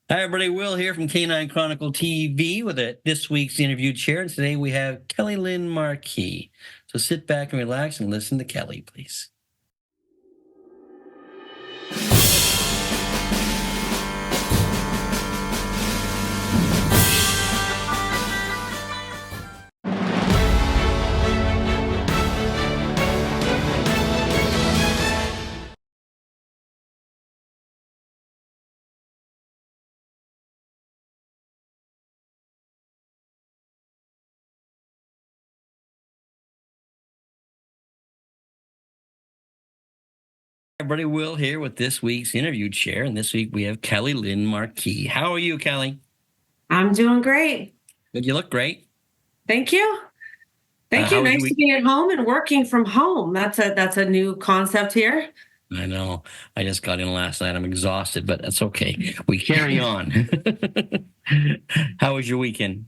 Hi, everybody. Will here from Canine Chronicle TV with this week's interviewed chair. And today we have Kelly Lyn Marquis. So sit back and relax and listen to Kelly, please. Everybody, Will here with this week's interviewed chair. And this week we have Kelly Lyn Marquis. How are you, Kelly? I'm doing great. Good. You look great. Thank you. Thank you. How was your Nice to week? be at home and working from home. That's a new concept here. I know. I just got in last night. I'm exhausted, but that's okay. We carry on. How was your weekend?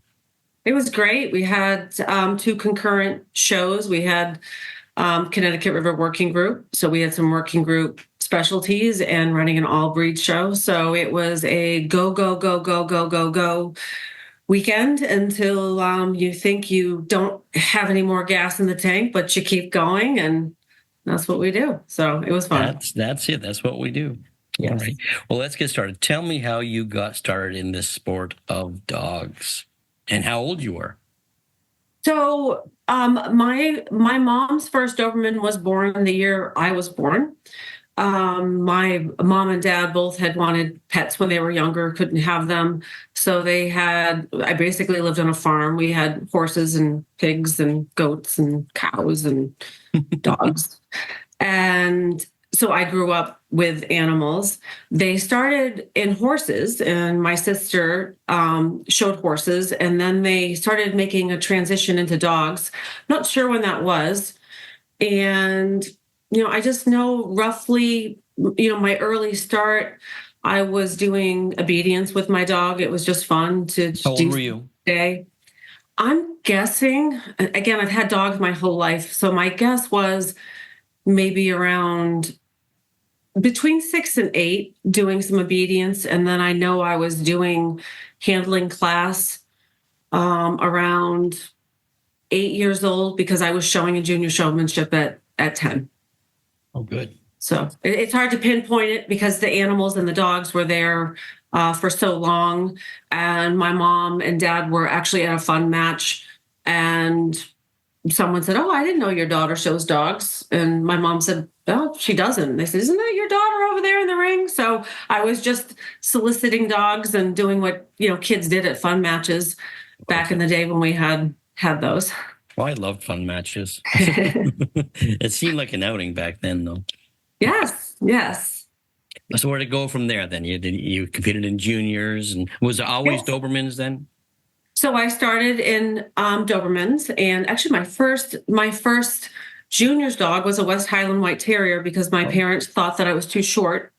It was great. We had two concurrent shows. We had Connecticut River Working Group. So we had some working group specialties and running an all breed show. So it was a go, go, go, go, go, go, go weekend until you think you don't have any more gas in the tank, but you keep going, and that's what we do. So it was fun. That's it. That's what we do. All Yes. right. Well, let's get started. Tell me how you got started in this sport of dogs and how old you were. So my mom's first Doberman was born the year I was born. My mom and dad both had wanted pets when they were younger, couldn't have them. So I basically lived on a farm. We had horses and pigs and goats and cows and dogs. And so I grew up with animals. They started in horses, and my sister showed horses, and then they started making a transition into dogs. Not sure when that was. And I just know roughly, my early start, I was doing obedience with my dog. It was just fun to How old do were you? day. I'm guessing, again, I've had dogs my whole life. So my guess was maybe around between 6 and 8, doing some obedience. And then I know I was doing handling class around 8 years old because I was showing a junior showmanship at 10. Oh, good. So it's hard to pinpoint it because the animals and the dogs were there for so long. And my mom and dad were actually at a fun match. And someone said, "Oh, I didn't know your daughter shows dogs." And my mom said, "Oh, she doesn't." They said, "Isn't that your daughter over there in the ring?" So I was just soliciting dogs and doing what, kids did at fun matches back in the day when we had those. Well, I loved fun matches. It seemed like an outing back then, though. Yes, yes. So where to go from there then? You competed in juniors, and was it always Yes. Dobermans then? So I started in Dobermans, and actually my first junior's dog was a West Highland White Terrier because my Oh, parents thought that I was too short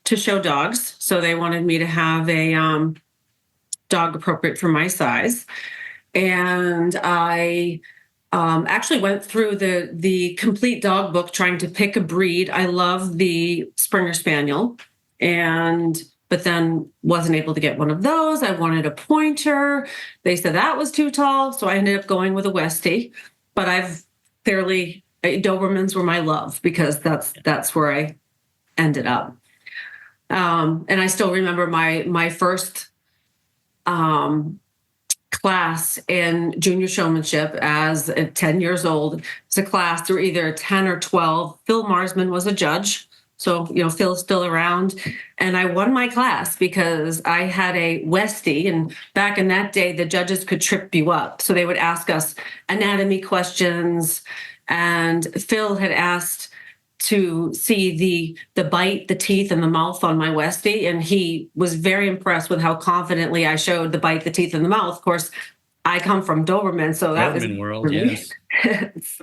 to show dogs, so they wanted me to have a dog appropriate for my size. And I actually went through the complete dog book trying to pick a breed. I love the Springer Spaniel, and but then wasn't able to get one of those. I wanted a pointer. They said that was too tall, so I ended up going with a Westie. But Dobermans were my love because that's where I ended up. And I still remember my first um, class in junior showmanship as 10 years old. It's a class, there were either 10 or 12. Phil Marsman was a judge. So, Phil's still around. And I won my class because I had a Westie. And back in that day, the judges could trip you up. So they would ask us anatomy questions. And Phil had asked to see the bite, the teeth, and the mouth on my Westie, and he was very impressed with how confidently I showed the bite, the teeth, and the mouth. Of course, I come from Doberman, so that was Doberman for world, me. yes.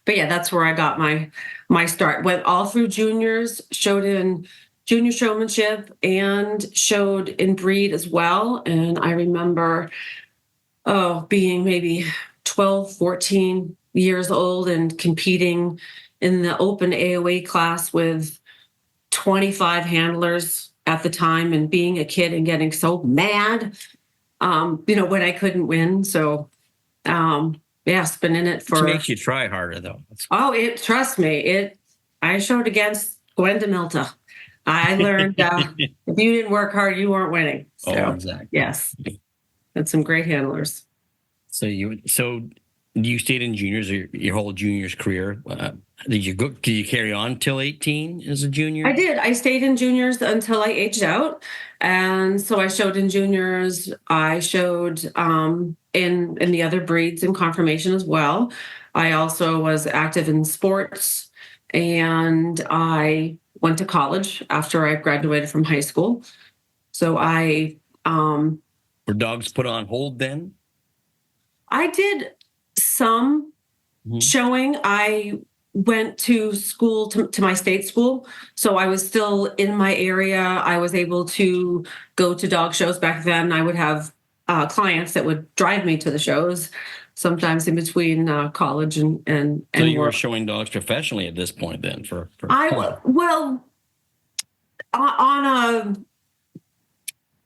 But yeah, that's where I got my start. Went all through juniors, showed in junior showmanship, and showed in breed as well. And I remember being maybe 12, 14 years old and competing in the open AOA class with 25 handlers at the time, and being a kid and getting so mad, when I couldn't win. So, it's been in it Which for. makes you try harder, though. Trust me, I showed against Gwen DeMilta. I learned if you didn't work hard, you weren't winning. So, exactly. Yes, and some great handlers. So you stayed in juniors your whole juniors career. Did you carry on till 18 as a junior? I did. I stayed in juniors until I aged out. And so I showed in juniors. I showed in the other breeds in conformation as well. I also was active in sports, and I went to college after I graduated from high school. So were dogs put on hold then? I did some showing. I went to school, to my state school. So I was still in my area. I was able to go to dog shows back then. I would have clients that would drive me to the shows, sometimes in between college and So you work. were showing dogs professionally at this point then Well, on a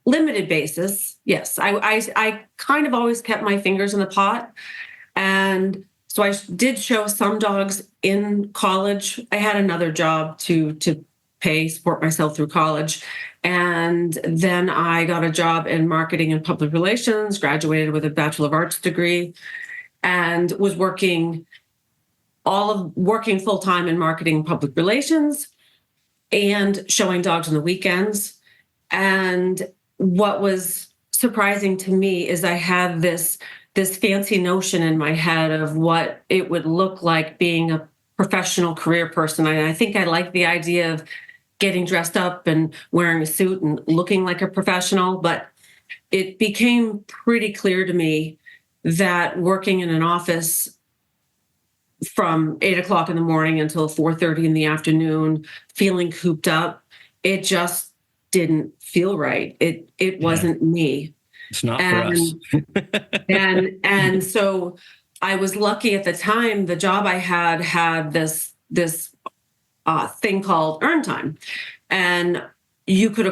limited basis, yes. I kind of always kept my fingers in the pot. And so I did show some dogs in college. I had another job to support myself through college. And then I got a job in marketing and public relations, graduated with a Bachelor of Arts degree, and was working full time in marketing and public relations and showing dogs on the weekends. And what was surprising to me is I had this fancy notion in my head of what it would look like being a professional career person. I think I like the idea of getting dressed up and wearing a suit and looking like a professional, but it became pretty clear to me that working in an office from 8:00 in the morning until 4:30 in the afternoon, feeling cooped up, it just didn't feel right. It wasn't me. It's not for us. and so I was lucky at the time. The job I had this thing called earn time, and you could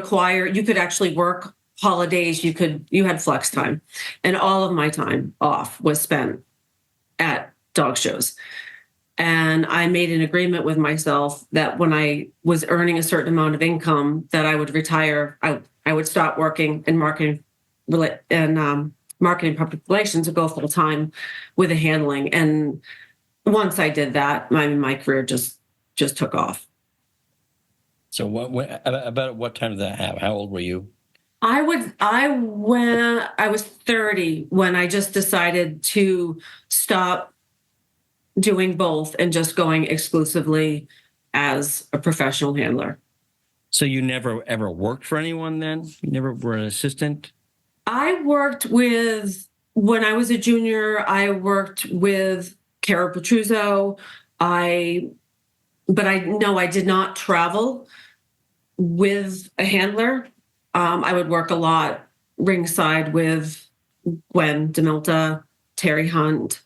actually work holidays. You had flex time, and all of my time off was spent at dog shows. And I made an agreement with myself that when I was earning a certain amount of income, that I would retire. I would stop working in marketing public relations and go full time with the handling. And once I did that, my career just took off. So about what time did that happen? How old were you? I was 30 when I just decided to stop doing both and just going exclusively as a professional handler. So you never ever worked for anyone then? You never were an assistant? When I was a junior, I worked with Cara Petruzzo. But I did not travel with a handler. I would work a lot ringside with Gwen DeMilta, Terry Hunt.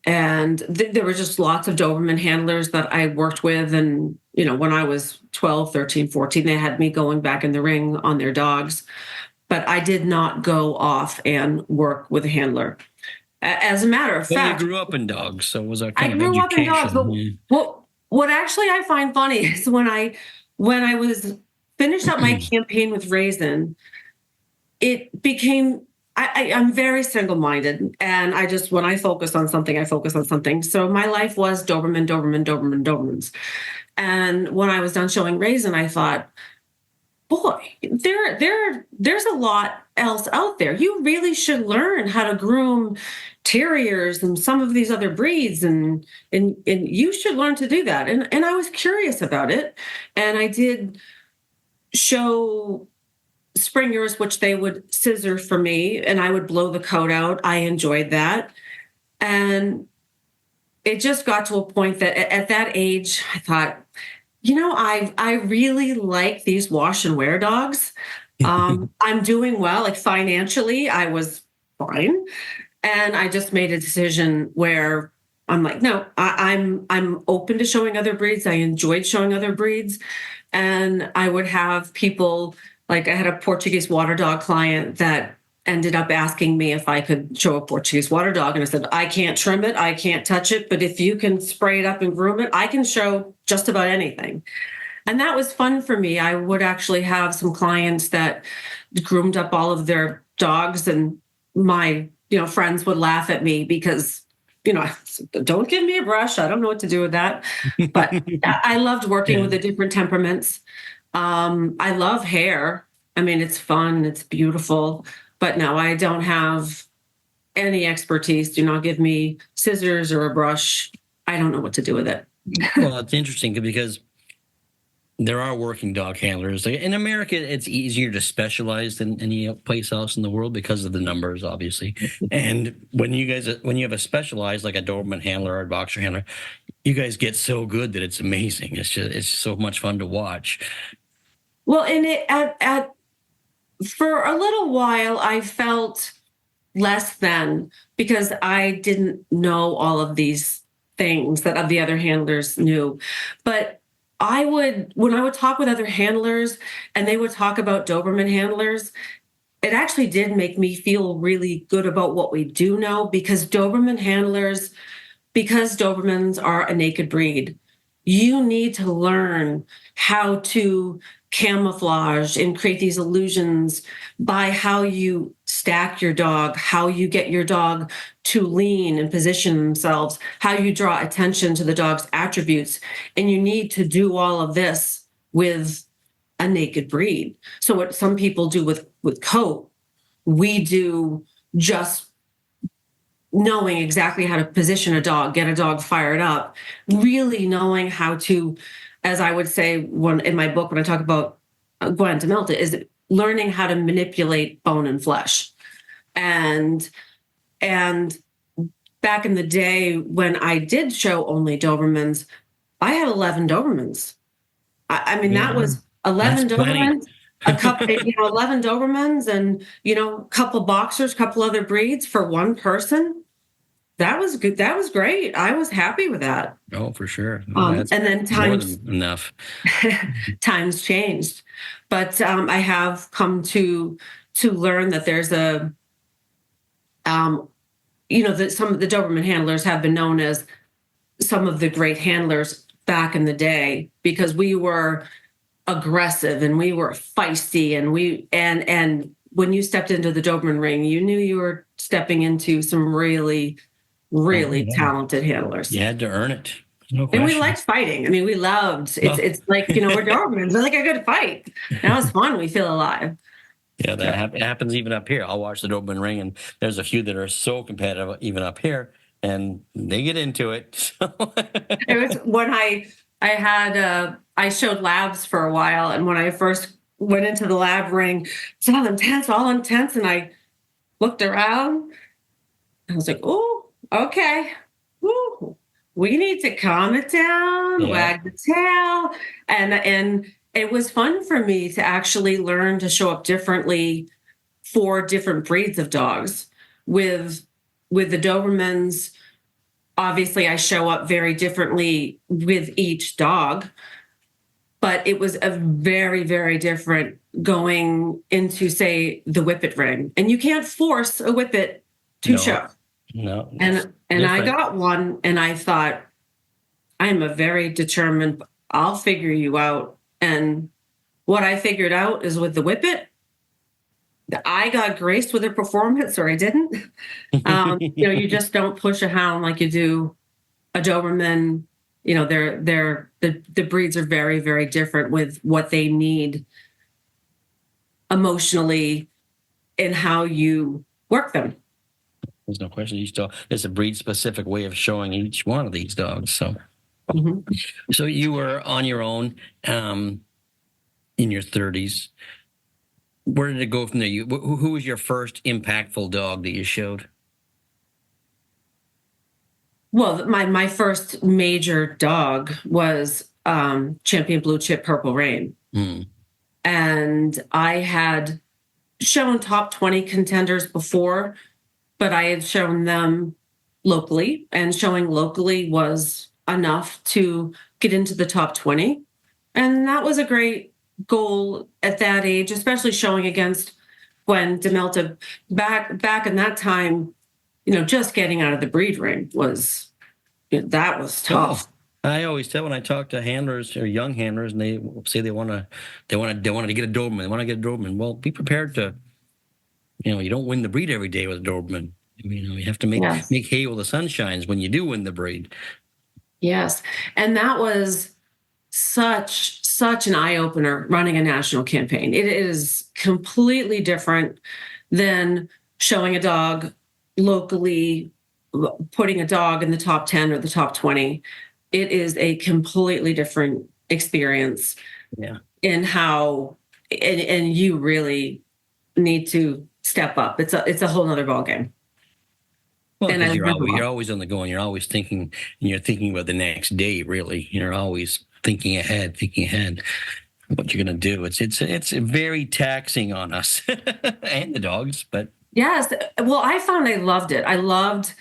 And there were just lots of Doberman handlers that I worked with. And, when I was 12, 13, 14, they had me going back in the ring on their dogs. But I did not go off and work with a handler. As a matter of fact, you grew up in dogs, so it was a kind of education. I grew up in dogs. But what actually I find funny is when I was finished up my campaign with Raisin, it became I'm very single-minded, and when I focus on something, I focus on something. So my life was Doberman, Doberman, Doberman, Dobermans. And when I was done showing Raisin, I thought, boy, there's a lot else out there. You really should learn how to groom terriers and some of these other breeds, and you should learn to do that. And I was curious about it, and I did show Springers, which they would scissor for me, and I would blow the coat out. I enjoyed that. And it just got to a point that at that age, I thought, I really like these wash and wear dogs. I'm doing well, like financially, I was fine. And I just made a decision where I'm like, no, I'm open to showing other breeds. I enjoyed showing other breeds. And I would have people, like I had a Portuguese water dog client that ended up asking me if I could show a Portuguese water dog. And I said, I can't trim it, I can't touch it, but if you can spray it up and groom it, I can show just about anything. And that was fun for me. I would actually have some clients that groomed up all of their dogs, and my, friends would laugh at me because, don't give me a brush. I don't know what to do with that. But I loved working with the different temperaments. I love hair. I mean, it's fun, it's beautiful, but no, I don't have any expertise. Do not give me scissors or a brush. I don't know what to do with it. Well, it's interesting because there are working dog handlers. Like, in America, it's easier to specialize than any place else in the world because of the numbers, obviously. And when you have a specialized, like a Doberman handler or a boxer handler, you guys get so good that it's amazing. It's so much fun to watch. Well, and for a little while, I felt less than because I didn't know all of these things that the other handlers knew. But when I would talk with other handlers and they would talk about Doberman handlers, it actually did make me feel really good about what we do know, because Dobermans are a naked breed, you need to learn how to camouflage and create these illusions by how you stack your dog, how you get your dog to lean and position themselves, how you draw attention to the dog's attributes. And you need to do all of this with a naked breed. So what some people do with coat, we do just knowing exactly how to position a dog, get a dog fired up, really knowing how to, as I would say in my book, when I talk about Gwen DeMilta, is learning how to manipulate bone and flesh. And back in the day when I did show only Dobermans, I had 11 Dobermans. I mean, that was 11 Dobermans, a couple, 11 Dobermans, and a couple boxers, couple other breeds for one person. That was good. That was great. I was happy with that. Oh, for sure. And then times more than enough. Times changed, but I have come to learn that there's that some of the Doberman handlers have been known as some of the great handlers back in the day, because we were aggressive and we were feisty, and when you stepped into the Doberman ring, you knew you were stepping into some really talented handlers. You had to earn it. No question. And we liked fighting. I mean, we loved it's like, we're Dobermans. We're like a good fight. That was fun. We feel alive. Yeah, that happens even up here. I'll watch the Doberman ring, and there's a few that are so competitive even up here, and they get into it. It was when I showed labs for a while, and when I first went into the lab ring, it's all intense, and I looked around. I was like, oh, okay. Woo. We need to calm it down, wag the tail. And it was fun for me to actually learn to show up differently for different breeds of dogs. With the Dobermans, obviously I show up very differently with each dog, but it was a very, very different going into, say, the whippet ring. And you can't force a whippet to show. No. And I got one, and I thought, I'm a very determined, I'll figure you out. And what I figured out is with the whippet, I got graced with a performance, or I didn't. You just don't push a hound like you do a Doberman. The breeds are very, very different with what they need emotionally and how you work them. There's no question. Each dog, there's a breed-specific way of showing each one of these dogs. So, So you were on your own in your 30s. Where did it go from there? Who was your first impactful dog that you showed? Well, my first major dog was Champion Blue Chip Purple Rain. And I had shown top 20 contenders before, but I had shown them locally, and showing locally was enough to get into the top 20. And that was a great goal at that age, especially showing against Gwen DeMilta. Back in that time, just getting out of the breed ring was, that was tough. I always tell when I talk to handlers or young handlers, and they say they want to get a Doberman. They want to get a Doberman. Well, be prepared to, you don't win the breed every day with a Doberman. You have to make hay while the sun shines when you do win the breed. Yes, and that was such an eye opener running a national campaign. It is completely different than showing a dog locally, putting a dog in the top 10 or the top 20. It is a completely different experience. Yeah. In how, and you really need to step up. It's a whole nother ballgame. Well, and you're always on the go, and you're always thinking, and you're thinking about the next day. Really, you're always thinking ahead what you're going to do. It's very taxing on us and the dogs. But yes, well, I found I loved it. I loved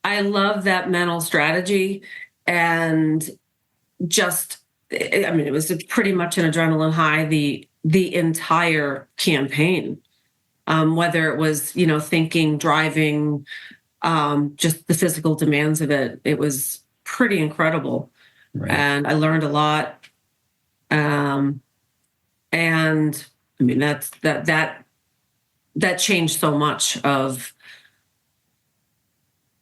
that mental strategy, and just, it was pretty much an adrenaline high the entire campaign. Whether it was thinking, driving, just the physical demands of it, it was pretty incredible. Right. And I learned a lot. And that changed so much of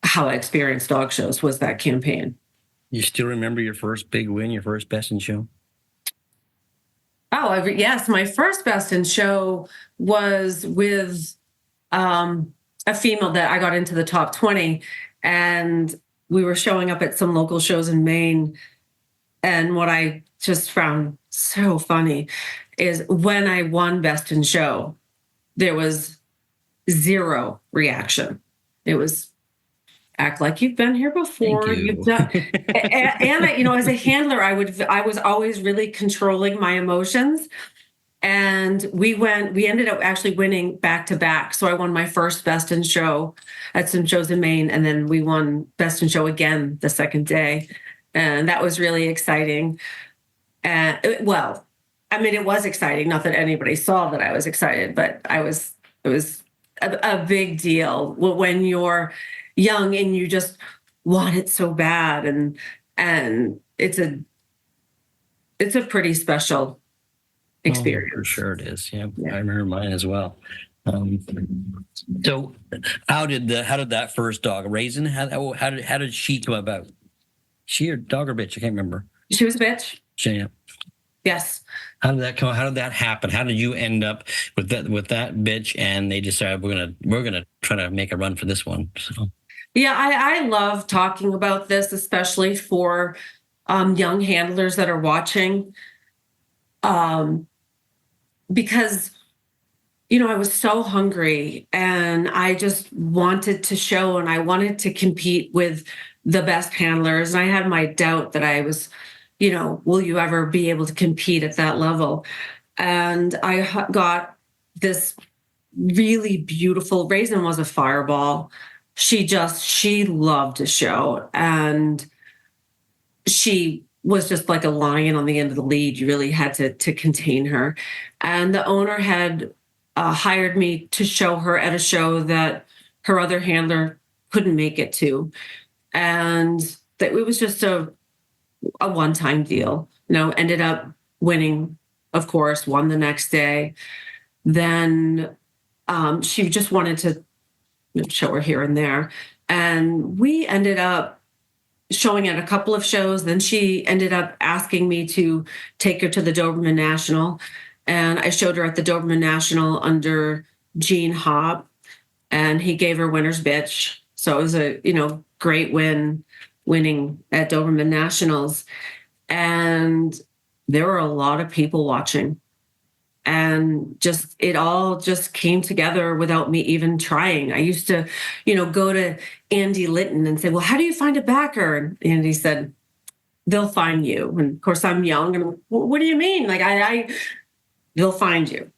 how I experienced dog shows, was that campaign. You still remember your first big win, your first best in show? Oh, yes. My first best in show was with a female that I got into the top 20, and we were showing up at some local shows in Maine. And what I just found so funny is when I won best in show, there was zero reaction. It was, act like you've been here before. You've done, and as a handler, I was always really controlling my emotions. And we ended up actually winning back to back. So I won my first best in show at some shows in Maine, and then we won best in show again the second day. And that was really exciting. And it was exciting. Not that anybody saw that I was excited, but it was a big deal when you're young and you just want it so bad. And it's a pretty special experience. For sure it is. Yeah. I remember mine as well. So how did that first dog, Raisin, how did she come about? She a dog or bitch? I can't remember. She was a bitch. Yeah. Yes. How did that come? How did that happen? How did you end up with that bitch? And they decided we're gonna try to make a run for this one. So. Yeah, I love talking about this, especially for young handlers that are watching, because I was so hungry and I just wanted to show, and I wanted to compete with the best handlers. And I had my doubt that I was, will you ever be able to compete at that level? And I got this really beautiful, Raisin was a fireball. She loved to show, and she was just like a lion on the end of the lead. You really had to contain her. And the owner had hired me to show her at a show that her other handler couldn't make it to. And that it was just a one-time deal. Ended up winning, of course, won the next day. Then she just wanted to show her here and there. And we ended up showing at a couple of shows. Then she ended up asking me to take her to the Doberman National. And I showed her at the Doberman National under Gene Hobb, and he gave her winner's bitch. So it was a, great winning at Doberman Nationals. And there were a lot of people watching. And it all just came together without me even trying. I used to, go to Andy Litton and say, well, how do you find a backer? And Andy said, they'll find you. And of course I'm young. And what do you mean? Like they'll find you,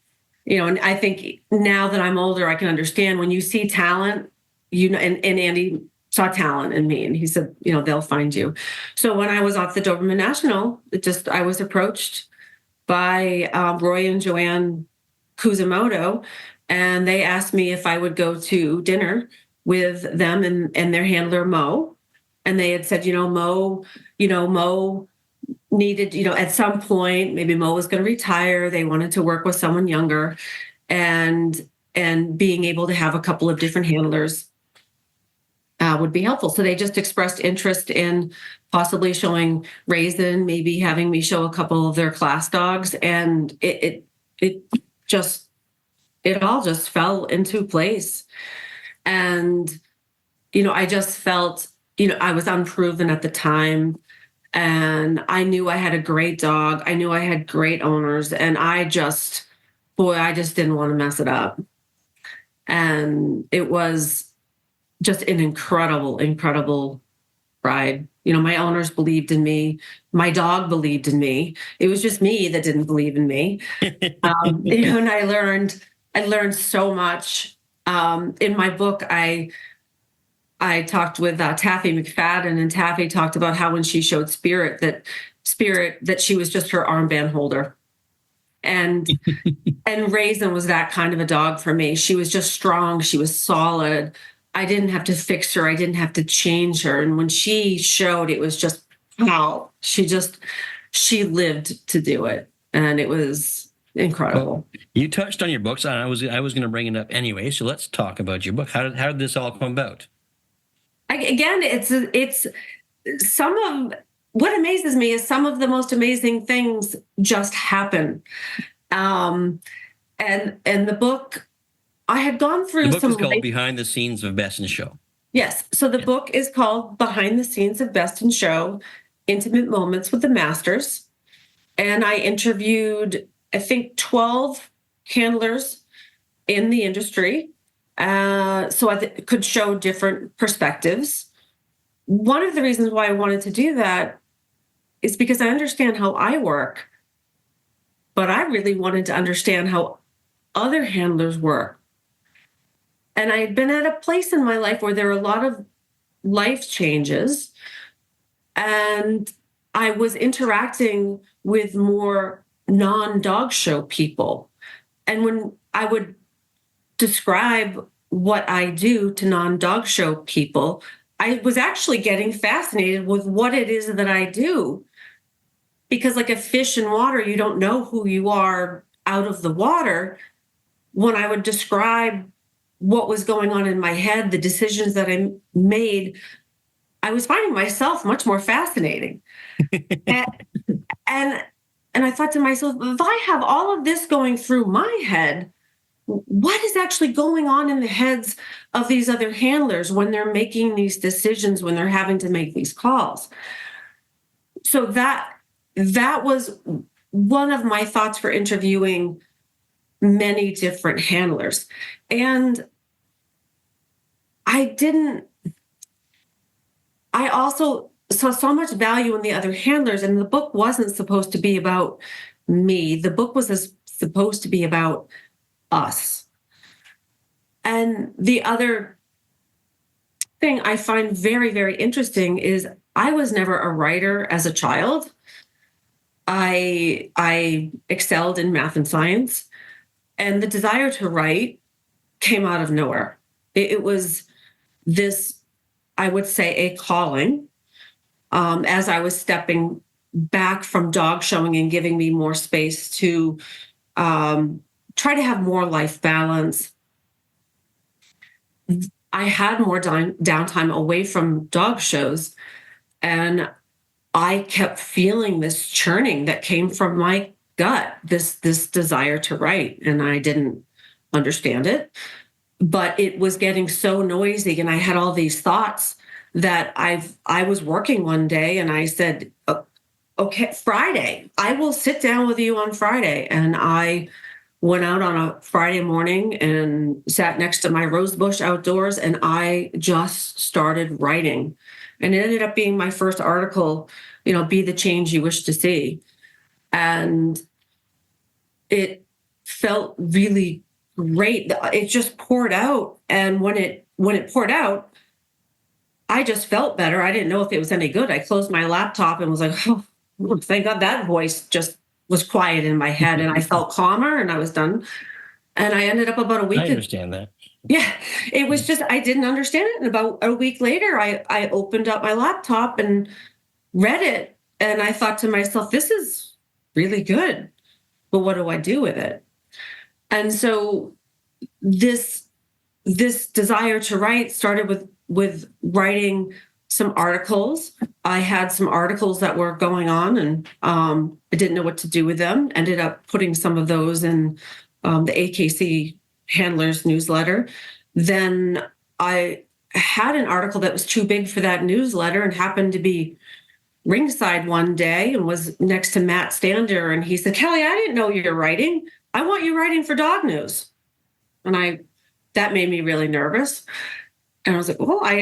and I think now that I'm older, I can understand when you see talent, and Andy saw talent in me, and he said, they'll find you. So when I was off the Doberman National, I was approached by Roy and Joanne Kuzumoto, and they asked me if I would go to dinner with them and their handler Mo. And they had said, Mo needed, at some point, maybe Mo was going to retire. They wanted to work with someone younger, and being able to have a couple of different handlers would be helpful. So they just expressed interest in possibly showing Raisin, maybe having me show a couple of their class dogs, and it all just fell into place. And I just felt, I was unproven at the time, and I knew I had a great dog. I knew I had great owners, and I just didn't want to mess it up. And it was just an incredible ride. My owners believed in me. My dog believed in me. It was just me that didn't believe in me. And I learned so much. In my book, I talked with Taffy McFadden, and Taffy talked about how when she showed Spirit that she was just her armband holder. And Raisin was that kind of a dog for me. She was just strong. She was solid. I didn't have to fix her. I didn't have to change her. And when she showed, it was just, wow, she lived to do it. And it was incredible. Well, you touched on your books, and I was going to bring it up anyway. So let's talk about your book. How did this all come about? Again, it's some of what amazes me is some of the most amazing things just happen. And the book, I had gone through the book some is called Behind the Scenes of Best in Show. Yes. So the book is called Behind the Scenes of Best in Show, Intimate Moments with the Masters. And I interviewed, I think, 12 handlers in the industry. So I could show different perspectives. One of the reasons why I wanted to do that is because I understand how I work, but I really wanted to understand how other handlers work. And I had been at a place in my life where there were a lot of life changes, and I was interacting with more non-dog show people. And when I would describe what I do to non-dog show people, I was actually getting fascinated with what it is that I do. Because like a fish in water, you don't know who you are out of the water. When I would describe what was going on in my head, the decisions that I made, I was finding myself much more fascinating. and I thought to myself, if I have all of this going through my head, what is actually going on in the heads of these other handlers when they're making these decisions, when they're having to make these calls? So that was one of my thoughts for interviewing many different handlers. And I also saw so much value in the other handlers, and the book wasn't supposed to be about me. The book was supposed to be about us. And the other thing I find very, very interesting is I was never a writer as a child. I excelled in math and science, and the desire to write came out of nowhere. It was this, I would say, a calling as I was stepping back from dog showing and giving me more space to try to have more life balance. I had more downtime away from dog shows, and I kept feeling this churning that came from my gut, this desire to write, and I didn't understand it. But it was getting so noisy, and I had all these thoughts that I was working one day, and I said, okay, Friday, I will sit down with you on Friday. And I went out on a Friday morning and sat next to my rose bush outdoors, and I just started writing. And it ended up being my first article, Be the Change You Wish to See. And it felt really great. It just poured out. And when it poured out, I just felt better. I didn't know if it was any good. I closed my laptop and was like, oh, thank God that voice just was quiet in my head, and I felt calmer and I was done. And I ended up about a I week. understand that. Yeah, it was just, I didn't understand it. And about a week later, I opened up my laptop and read it. And I thought to myself, this is really good, but what do I do with it? And so this desire to write started with writing some articles. I had some articles that were going on, and I didn't know what to do with them. Ended up putting some of those in the AKC handlers newsletter. Then I had an article that was too big for that newsletter and happened to be ringside one day and was next to Matt Stander. And he said, Kelly, I didn't know you're writing. I want you writing for Dog News. And that made me really nervous. And I was like, well, I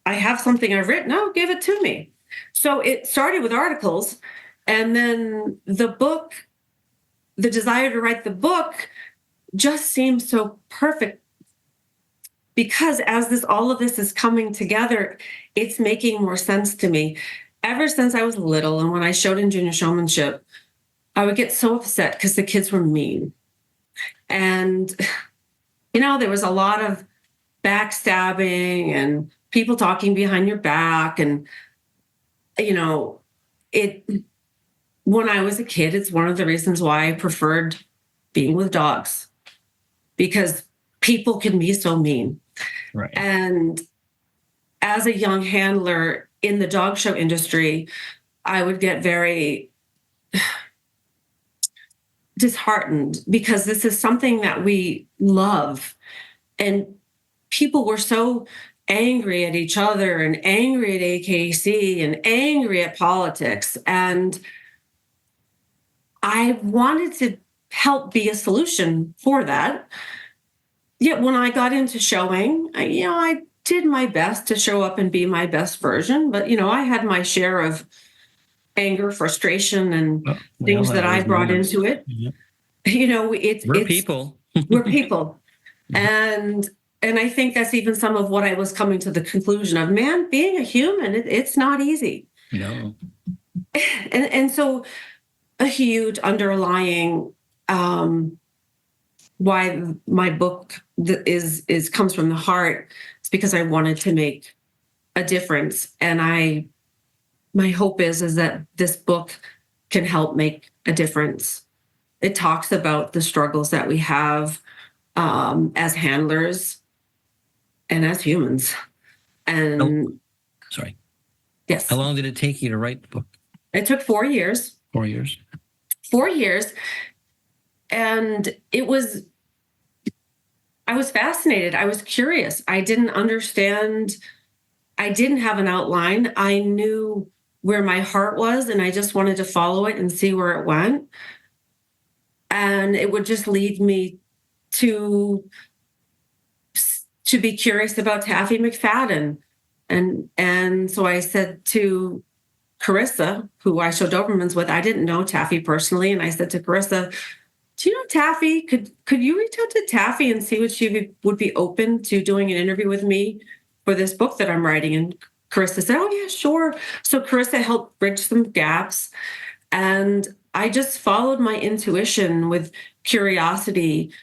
have something I've written. Oh, give it to me. So it started with articles. And then the desire to write the book just seems so perfect, because as all of this is coming together, it's making more sense to me. Ever since I was little, and when I showed in junior showmanship, I would get so upset because the kids were mean. And, there was a lot of backstabbing and people talking behind your back. And, when I was a kid, it's one of the reasons why I preferred being with dogs, because people can be so mean. Right. And as a young handler in the dog show industry, I would get very disheartened, because this is something that we love. And people were so angry at each other and angry at AKC and angry at politics. And I wanted to help be a solution for that. Yet when I got into showing, I did my best to show up and be my best version. But, I had my share of anger, frustration, and things that I brought into it. Yeah. We're people. We're people. And I think that's even some of what I was coming to the conclusion of, man, being a human, it's not easy. No. And so a huge underlying why my book is comes from the heart. It's because I wanted to make a difference. And my hope is that this book can help make a difference. It talks about the struggles that we have as handlers and as humans. And sorry. Yes. How long did it take you to write the book? It took 4 years. 4 years. 4 years. And I was fascinated. I was curious. I didn't understand. I didn't have an outline. I knew where my heart was, and I just wanted to follow it and see where it went. And it would just lead me to be curious about Taffy McFadden. And so I said to Carissa, who I show Dobermans with, I didn't know Taffy personally. And I said to Carissa, do you know Taffy? Could you reach out to Taffy and see what she would be open to doing an interview with me for this book that I'm writing? And Carissa said, oh, yeah, sure. So Carissa helped bridge some gaps. And I just followed my intuition with curiosity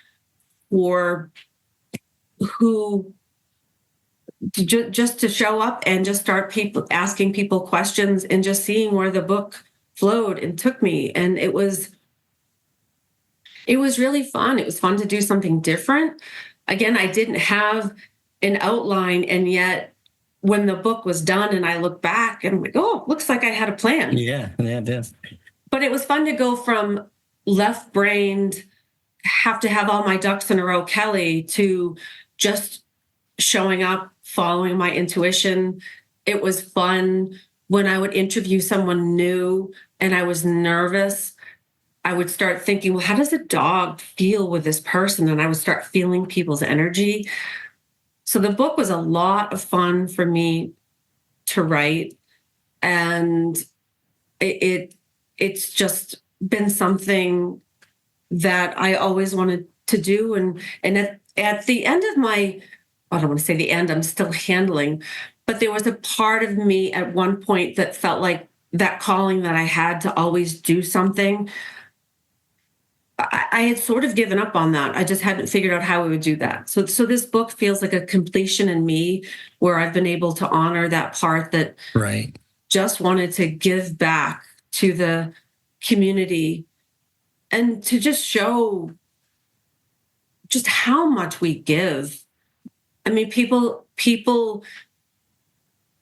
for just to show up and just start asking people questions and just seeing where the book flowed and took me. And it was really fun. It was fun to do something different. Again, I didn't have an outline, and yet when the book was done and I look back and I'm like, oh, looks like I had a plan. Yeah, it is. But it was fun to go from left-brained, have to have all my ducks in a row, Kelly, to just showing up, following my intuition. It was fun when I would interview someone new and I was nervous. I would start thinking, well, how does a dog feel with this person? And I would start feeling people's energy. So the book was a lot of fun for me to write. And it's just been something that I always wanted to do. And at the end of my I don't want to say the end, I'm still handling, but there was a part of me at one point that felt like that calling that I had to always do something. I had sort of given up on that. I just hadn't figured out how we would do that. So this book feels like a completion in me where I've been able to honor that part that Right. just wanted to give back to the community and to just show just how much we give. I mean, people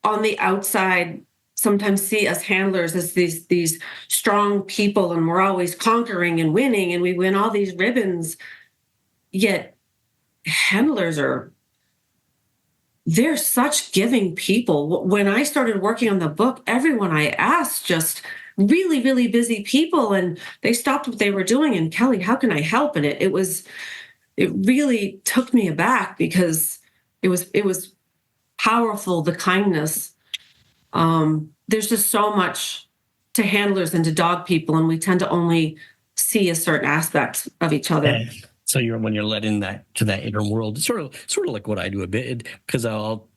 on the outside sometimes see us handlers as these strong people, and we're always conquering and winning, and we win all these ribbons. Yet handlers they're such giving people. When I started working on the book, everyone I asked, just really, really busy people, and they stopped what they were doing. And Kelly, how can I help? And it really took me aback because it was powerful, the kindness. There's just so much to handlers and to dog people, and we tend to only see a certain aspect of each other. And so when you're led in that to that inner world, it's sort of like what I do a bit, because I'll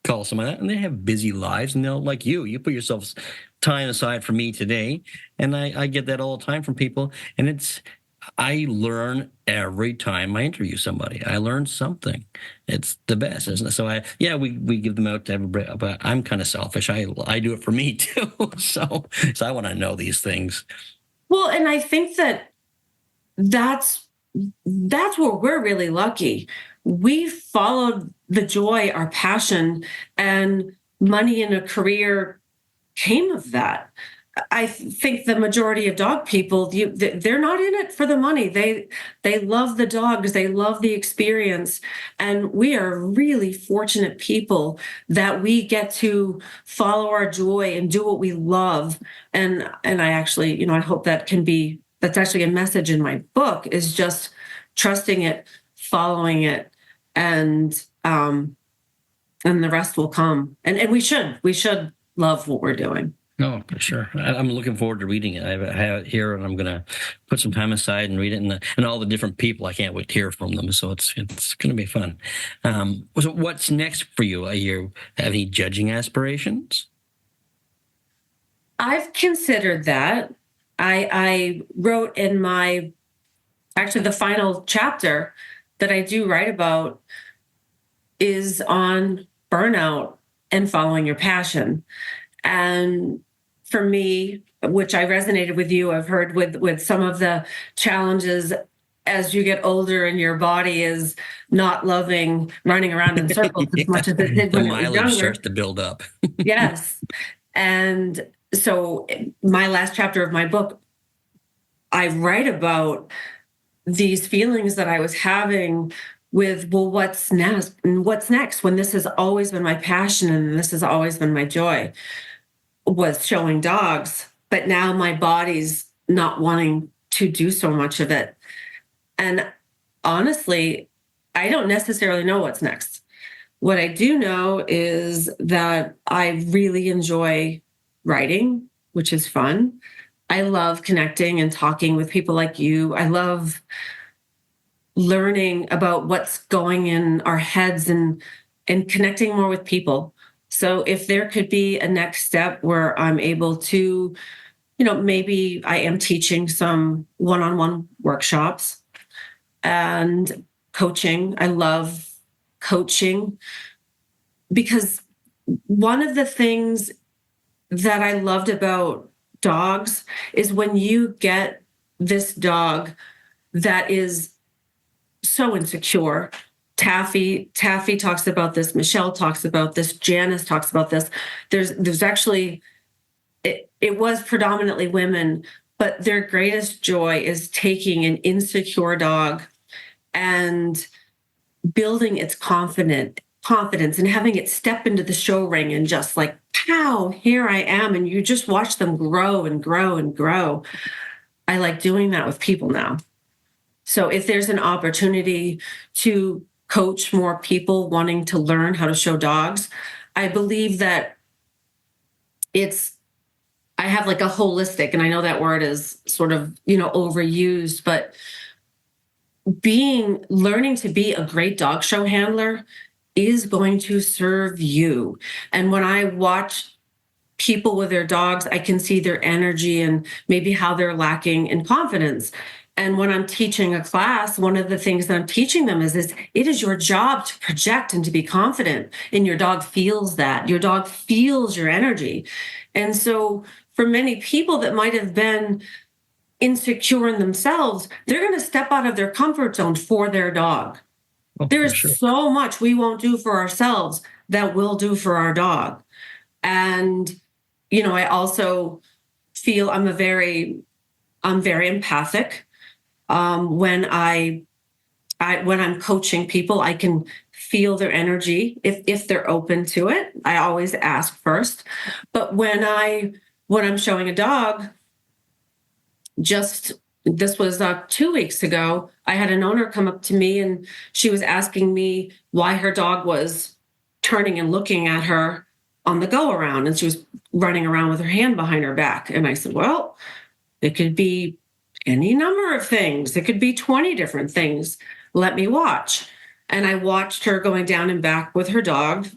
call someone out and they have busy lives, and they'll, like you put yourself time aside for me today, and I get that all the time from people, and I learn every time I interview somebody. I learn something. It's the best, isn't it? So we give them out to everybody, but I'm kind of selfish. I do it for me too. So I want to know these things. Well, and I think that's where we're really lucky. We followed the joy, our passion, and money in a career came of that. I think the majority of dog people, they're not in it for the money. They love the dogs. They love the experience. And we are really fortunate people that we get to follow our joy and do what we love. And I actually, I hope that's actually a message in my book, is just trusting it, following it, and the rest will come. And we should love what we're doing. No, for sure. I'm looking forward to reading it. I have it here, and I'm going to put some time aside and read it, and all the different people. I can't wait to hear from them. So it's going to be fun. So what's next for you? You have any judging aspirations? I've considered that. I wrote in the final chapter that I do write about is on burnout and following your passion. And for me, which I resonated with you, I've heard with some of the challenges as you get older and your body is not loving running around in circles as much as it did when it was younger. The mileage starts to build up. Yes. And so my last chapter of my book, I write about these feelings that I was having with, well, what's next? What's next when this has always been my passion and this has always been my joy, was showing dogs, but now my body's not wanting to do so much of it. And honestly, I don't necessarily know what's next. What I do know is that I really enjoy writing, which is fun. I love connecting and talking with people like you. I love learning about what's going in our heads and connecting more with people. So if there could be a next step where I'm able to, maybe I am teaching some one-on-one workshops and coaching. I love coaching because one of the things that I loved about dogs is when you get this dog that is so insecure. Taffy talks about this. Michelle talks about this. Janice talks about this. There's actually, it was predominantly women, but their greatest joy is taking an insecure dog and building its confidence and having it step into the show ring and just like, pow, here I am. And you just watch them grow and grow and grow. I like doing that with people now. So if there's an opportunity to coach more people wanting to learn how to show dogs, I believe that I have like a holistic, and I know that word is sort of, overused, but learning to be a great dog show handler is going to serve you. And when I watch people with their dogs, I can see their energy and maybe how they're lacking in confidence. And when I'm teaching a class, one of the things that I'm teaching them is it is your job to project and to be confident. And your dog feels that. Your dog feels your energy. And so for many people that might have been insecure in themselves, they're going to step out of their comfort zone for their dog. Oh, for There's sure. so much we won't do for ourselves that we'll do for our dog. And, I also feel I'm very empathic. When when I'm coaching people, I can feel their energy if they're open to it. I always ask first. But when I'm showing a dog, this was 2 weeks ago, I had an owner come up to me and she was asking me why her dog was turning and looking at her on the go around, and she was running around with her hand behind her back. And I said, well, it could be any number of things. It could be 20 different things. Let me watch. And I watched her going down and back with her dog,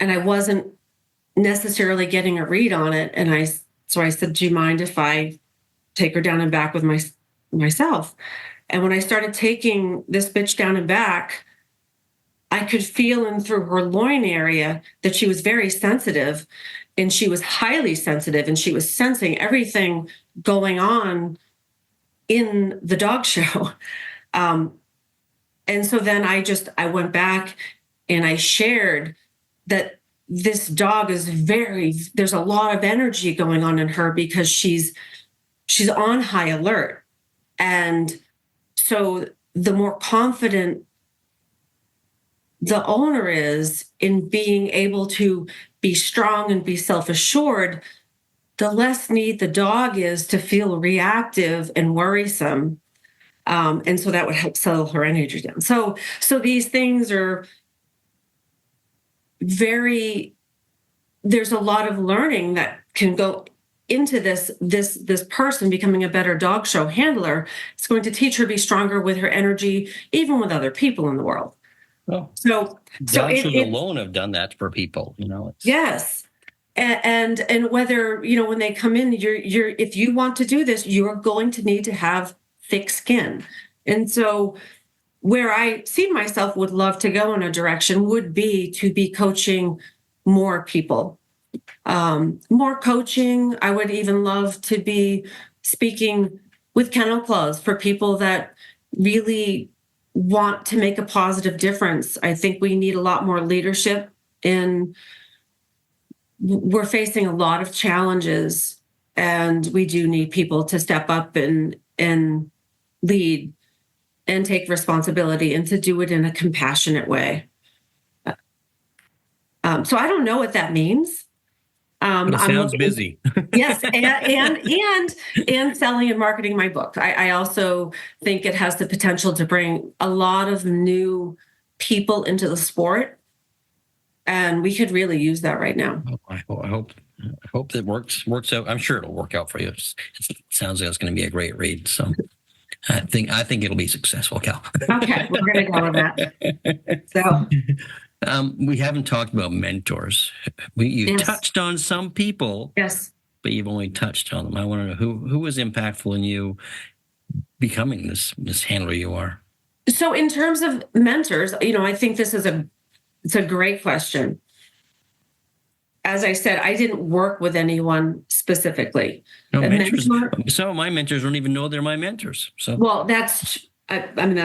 and I wasn't necessarily getting a read on it. And so I said, do you mind if I take her down and back with myself? And when I started taking this bitch down and back, I could feel in through her loin area that she was very sensitive, and she was highly sensitive, and she was sensing everything going on in the dog show. And so then I went back and I shared that this dog is there's a lot of energy going on in her because she's on high alert. And so the more confident the owner is in being able to be strong and be self-assured, the less need the dog is to feel reactive and worrisome. And so that would help settle her energy down. So these things are there's a lot of learning that can go into this person becoming a better dog show handler. It's going to teach her to be stronger with her energy, even with other people in the world. Oh, So dog shows alone have done that for people. Yes. And whether, when they come in, if you want to do this, you're going to need to have thick skin. And so where I see myself would love to go in a direction would be to be coaching more people, more coaching. I would even love to be speaking with kennel clubs for people that really want to make a positive difference. I think we need a lot more leadership we're facing a lot of challenges, and we do need people to step up and lead and take responsibility and to do it in a compassionate way. So I don't know what that means. But it sounds busy. Yes, and selling and marketing my book. I also think it has the potential to bring a lot of new people into the sport, and we could really use that right now. I hope that works out. I'm sure it'll work out for you. It sounds like it's going to be a great read. So I think it'll be successful, Cal. Okay, we're going to go with that. So we haven't talked about mentors. You touched on some people, yes, but you've only touched on them. I want to know who was impactful in you becoming this handler you are. So in terms of mentors, I think this is it's a great question. As I said, I didn't work with anyone specifically. No mentors. Some of my mentors don't even know they're my mentors. So well, that's an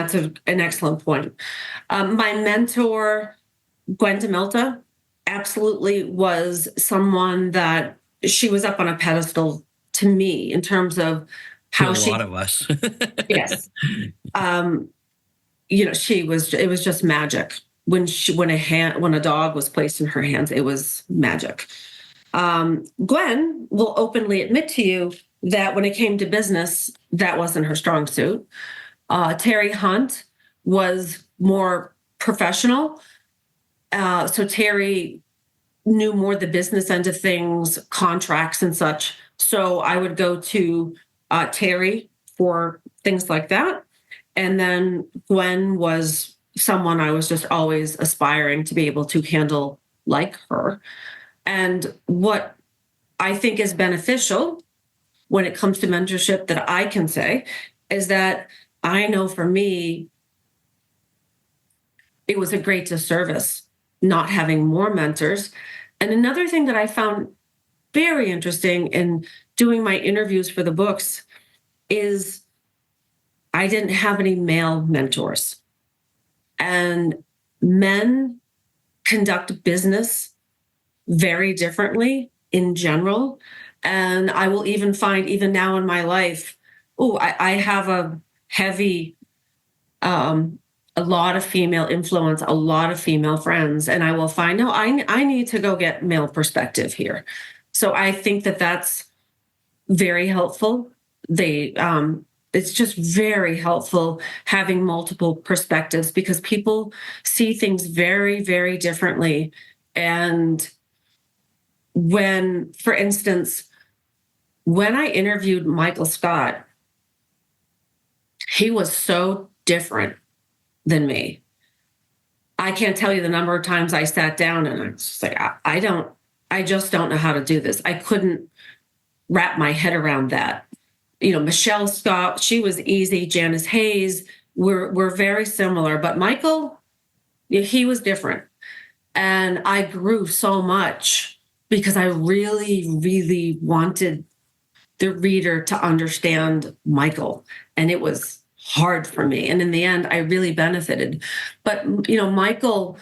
excellent point. My mentor, Gwen DeMilta, absolutely was someone that she was up on a pedestal to me in terms of how a lot of us. Yes. It was just magic. When a dog was placed in her hands, it was magic. Gwen will openly admit to you that when it came to business, that wasn't her strong suit. Terry Hunt was more professional. So Terry knew more the business end of things, contracts and such. So I would go to Terry for things like that. And then Gwen was someone I was just always aspiring to be able to handle like her. And what I think is beneficial when it comes to mentorship that I can say is that I know for me, it was a great disservice not having more mentors. And another thing that I found very interesting in doing my interviews for the books is I didn't have any male mentors. And men conduct business very differently in general. And I will even find, even now in my life, I have a heavy, a lot of female influence, a lot of female friends. And I will find, no, I need to go get male perspective here. So I think that that's very helpful. It's just very helpful having multiple perspectives because people see things very, very differently. And when, for instance, when I interviewed Michael Scott, he was so different than me. I can't tell you the number of times I sat down and I was just like, I just don't know how to do this. I couldn't wrap my head around that. Michelle Scott, she was easy. Janice Hayes, we're very similar, but Michael, he was different. And I grew so much because I really, really wanted the reader to understand Michael. And it was hard for me. And in the end, I really benefited. But, Michael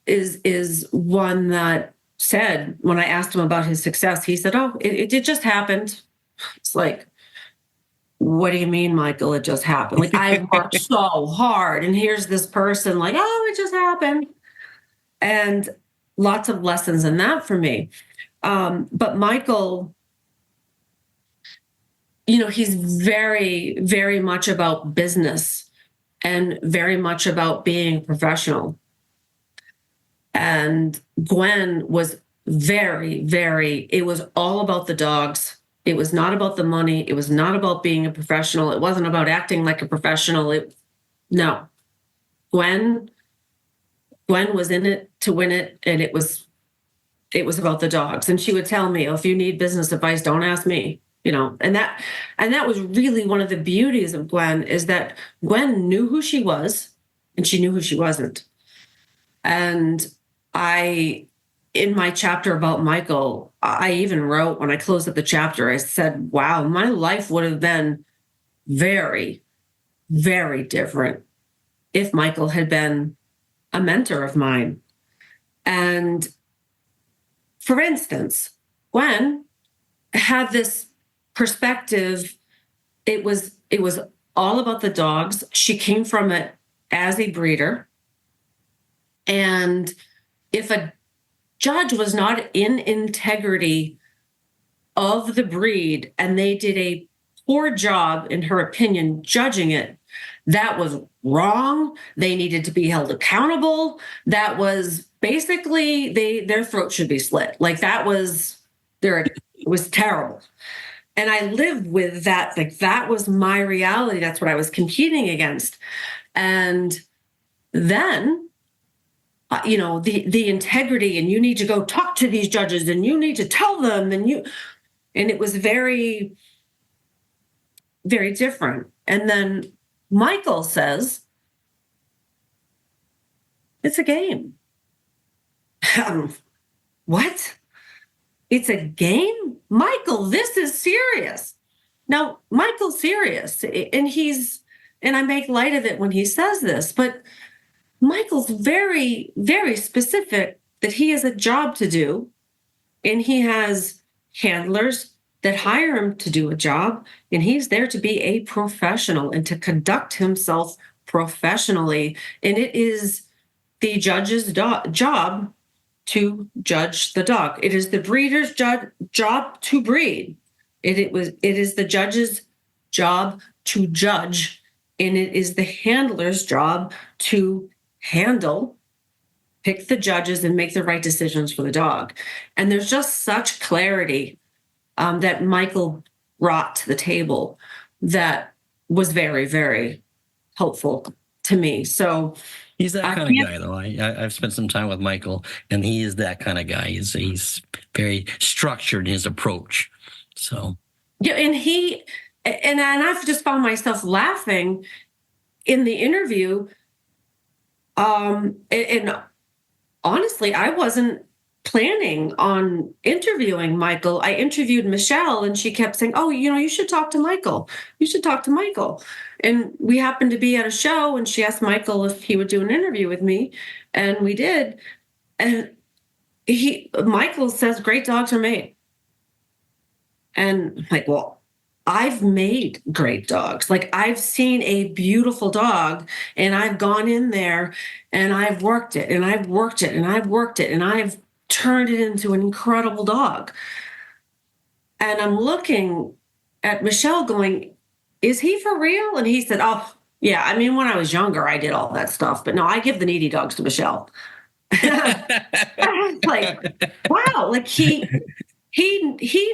is one that said, when I asked him about his success, he said, oh, it just happened. It's like, what do you mean, Michael? It just happened. Like, I worked so hard. And here's this person like, oh, it just happened. And lots of lessons in that for me. But Michael, he's very, very much about business and very much about being a professional. And Gwen was very, very, it was all about the dogs. It was not about the money. It was not about being a professional. It wasn't about acting like a professional. No. Gwen was in it to win it, and it was about the dogs. And she would tell me, oh, if you need business advice, don't ask me. And that was really one of the beauties of Gwen, is that Gwen knew who she was and she knew who she wasn't. And in my chapter about Michael, I even wrote, when I closed up the chapter, I said, wow, my life would have been very, very different if Michael had been a mentor of mine. And for instance, Gwen had this perspective. It was all about the dogs. She came from it as a breeder. And if a judge was not in integrity of the breed and they did a poor job, in her opinion, judging it, that was wrong. They needed to be held accountable. That was basically their throat should be slit. Like, it was terrible. And I lived with that. Like, that was my reality. That's what I was competing against. And then, the integrity, and you need to go talk to these judges and you need to tell them, and it was very, very different. And then Michael says, it's a game. What? It's a game? Michael, this is serious. Now, Michael's serious, and I make light of it when he says this, but Michael's very, very specific that he has a job to do, and he has handlers that hire him to do a job, and he's there to be a professional and to conduct himself professionally. And it is the judge's job to judge the dog. It is the breeder's job to breed. It is the judge's job to judge, and it is the handler's job to handle, pick the judges, and make the right decisions for the dog. And there's just such clarity that Michael brought to the table that was very, very helpful to me. So He's that I kind of can't. guy, though. I've spent some time with Michael, and he is that kind of guy. He's very structured in his approach. So Yeah, and I've just found myself laughing in the interview. And honestly, I wasn't planning on interviewing Michael. I interviewed Michelle, and she kept saying, "Oh, you should talk to Michael. You should talk to Michael." And we happened to be at a show, and she asked Michael if he would do an interview with me, and we did. And Michael says, "Great dogs are made." And I'm like, well, I've made great dogs. Like, I've seen a beautiful dog, and I've gone in there and I've worked it and I've worked it and I've worked it and I've turned it into an incredible dog. And I'm looking at Michelle going, is he for real? And he said, oh, yeah. I mean, when I was younger, I did all that stuff, but no, I give the needy dogs to Michelle. I was like, wow, like he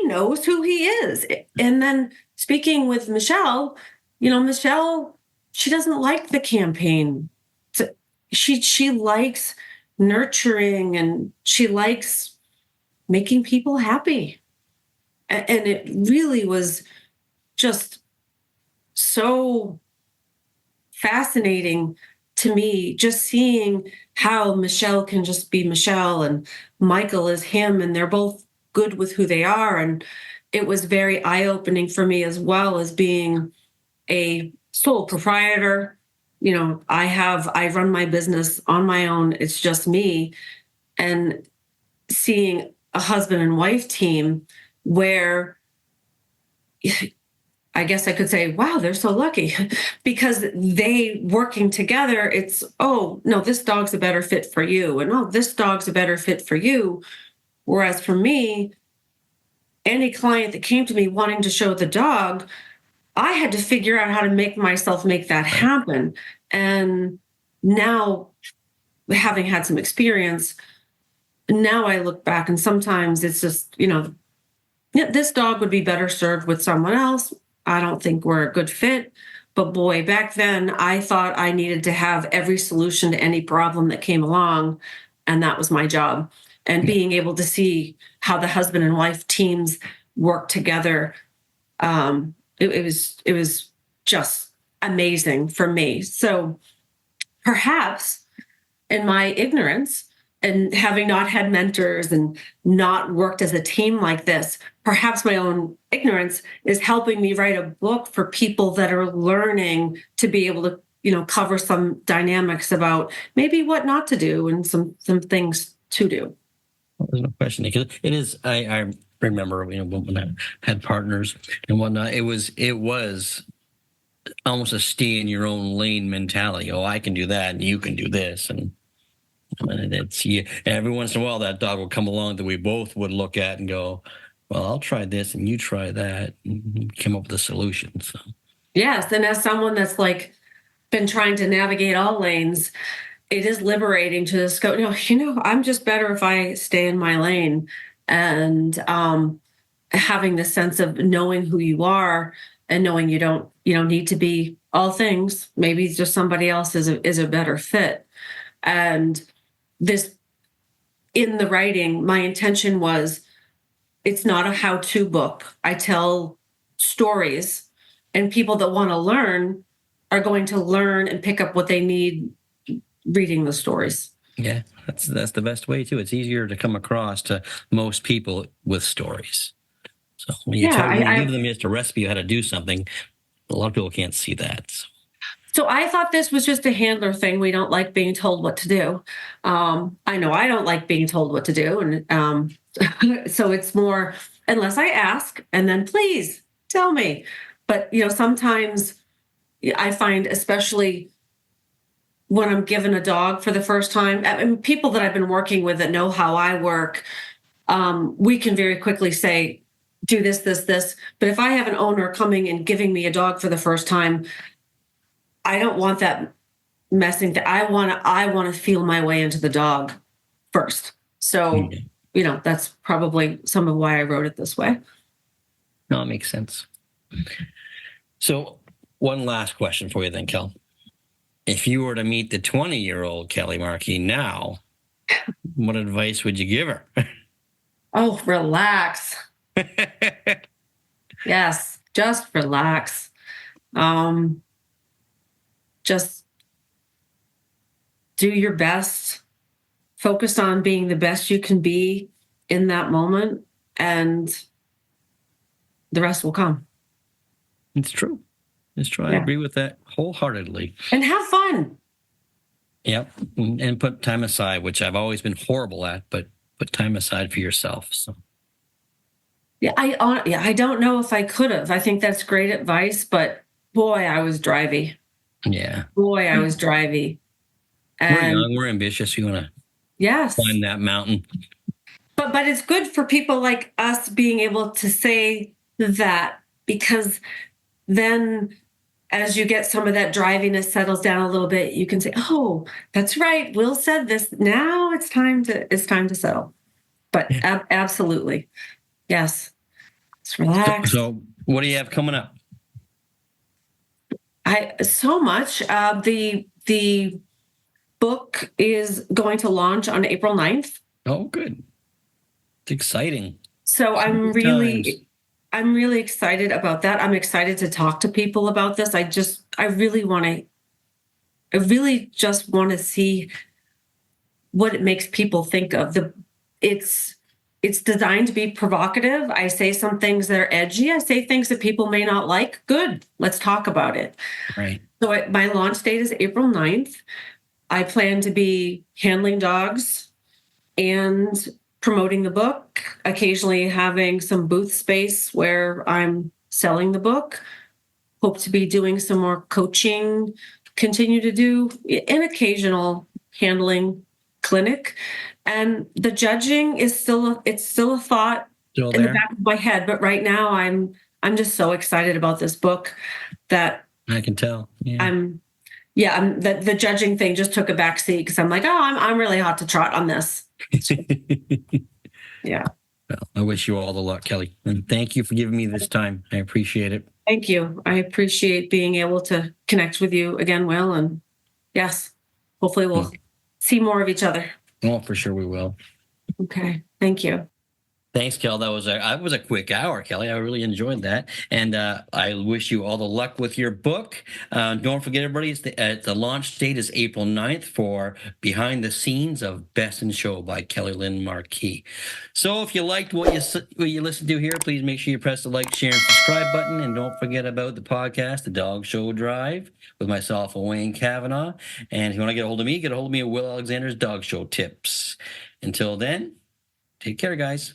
knows who he is. And then speaking with Michelle, Michelle, she doesn't like the campaign. She likes nurturing, and she likes making people happy. And it really was just so fascinating to me, just seeing how Michelle can just be Michelle and Michael is him, and they're both good with who they are. And it was very eye-opening for me, as well as being a sole proprietor. I run my business on my own. It's just me. And seeing a husband and wife team where I guess I could say, wow, they're so lucky because they working together. It's, oh, no, this dog's a better fit for you. And oh, this dog's a better fit for you. Whereas for me, any client that came to me wanting to show the dog, I had to figure out how to make myself make that happen. And now, having had some experience, now I look back and sometimes it's just, this dog would be better served with someone else. I don't think we're a good fit. But boy, back then I thought I needed to have every solution to any problem that came along. And that was my job. And being able to see how the husband and wife teams work together, it was just amazing for me. So perhaps in my ignorance, and having not had mentors and not worked as a team like this, perhaps my own ignorance is helping me write a book for people that are learning to be able to, cover some dynamics about maybe what not to do and some things to do. there's no question, because it is. I remember, when I had partners and whatnot, it was almost a stay in your own lane mentality. Oh, I can do that, and you can do this, and it's every once in a while that dog will come along that we both would look at and go, well, I'll try this and you try that, and come up with a solution. So yes, and as someone that's like been trying to navigate all lanes, it is liberating to just go, I'm just better if I stay in my lane. And having the sense of knowing who you are and knowing you don't need to be all things. Maybe just somebody else is a better fit. And this, in the writing, my intention was, it's not a how-to book. I tell stories, and people that want to learn are going to learn and pick up what they need reading the stories. yeah, that's the best way too. It's easier to come across to most people with stories. So when you give them just a recipe of how to do something, a lot of people can't see that. So I thought this was just a handler thing. We don't like being told what to do. I know I don't like being told what to do. And so it's more, unless I ask, and then please tell me. But, sometimes I find, especially when I'm given a dog for the first time, and people that I've been working with that know how I work, we can very quickly say, do this, this, this. But if I have an owner coming and giving me a dog for the first time, I don't want that messing. I want to feel my way into the dog first. So, that's probably some of why I wrote it this way. No, it makes sense. So one last question for you then, Kel. if you were to meet the 20-year-old Kelly Marquis now, what advice would you give her? Oh, relax. Yes, just relax. Just do your best. Focus on being the best you can be in that moment, and the rest will come. It's true. It's true. I Yeah. agree with that wholeheartedly. And have fun. Yep. And put time aside, which I've always been horrible at, but put time aside for yourself. So Yeah, I don't know if I could have. I think that's great advice, but boy, I was drivey. yeah. Boy, I was drivey. We're And young, we're ambitious. We want to yes, climb that mountain. but it's good for people like us being able to say that, because then as you get some of that driviness settles down a little bit, you can say, "Oh, that's right. Will said this. Now it's time to settle." But absolutely, yes. Just relax. So what do you have coming up? So much. The book is going to launch on April 9th. Oh, good. It's exciting. So I'm really excited about that. I'm excited to talk to people about this. I really just want to see what it makes people think of. It's designed to be provocative. I say some things that are edgy. I say things that people may not like. Good. Let's talk about it. Right. So my launch date is April 9th. I plan to be handling dogs and promoting the book, occasionally having some booth space where I'm selling the book. Hope to be doing some more coaching, continue to do an occasional handling clinic. And the judging is still a thought Still in the there? back of my head, but right now I'm just so excited about this book that I can tell. Yeah. the judging thing just took a back seat, because I'm like, oh, I'm really hot to trot on this. Yeah. Well, I wish you all the luck, Kelly. And thank you for giving me this time. I appreciate it. Thank you. I appreciate being able to connect with you again, Will. And yes, hopefully we'll see more of each other. Oh, for sure we will. Okay. Thank you. Thanks, Kel. That was a quick hour, Kelly. I really enjoyed that, and I wish you all the luck with your book. Don't forget, everybody, the launch date is April 9th for Behind the Scenes of Best in Show by Kelly Lyn Marquis. So, if you liked what you listened to here, please make sure you press the like, share, and subscribe button, and don't forget about the podcast, The Dog Show Drive, with myself, Wayne Kavanaugh. And if you want to get a hold of me at Will Alexander's Dog Show Tips. Until then, take care, guys.